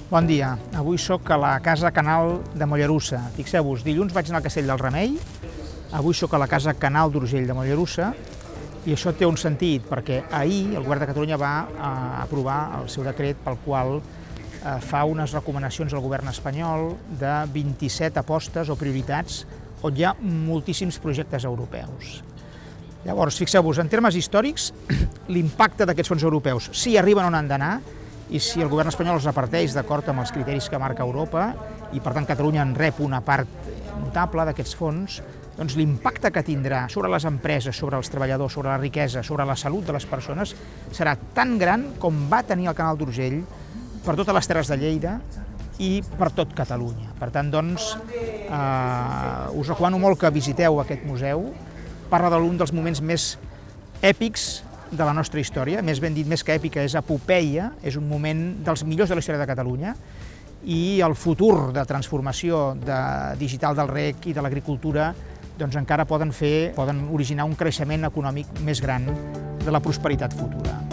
Bon dia, avui sóc a la Casa Canal de Mollerussa. Fixeu-vos, dilluns vaig anar al Castell del Remei, avui sóc a la Casa Canal d'Urgell de Mollerussa, i això té un sentit, perquè ahir el Govern de Catalunya va aprovar el seu decret pel qual fa unes recomanacions al Govern espanyol de 27 apostes o prioritats on hi ha moltíssims projectes europeus. Llavors, fixeu-vos, en termes històrics, l'impacte d'aquests fons europeus, si arriben on han d'anar, i si el govern espanyol els reparteix d'acord amb els criteris que marca Europa, i per tant Catalunya en rep una part notable d'aquests fons, doncs l'impacte que tindrà sobre les empreses, sobre els treballadors, sobre la riquesa, sobre la salut de les persones, serà tan gran com va tenir el Canal d'Urgell per totes les terres de Lleida i per tot Catalunya. Per tant, doncs, us recomano molt que visiteu aquest museu. Parla d'un dels moments més èpics de la nostra història, més ben dit, més que èpica, és epopeia, és un moment dels millors de la història de Catalunya, i el futur de transformació digital del reg i de l'agricultura doncs encara poden originar un creixement econòmic més gran de la prosperitat futura.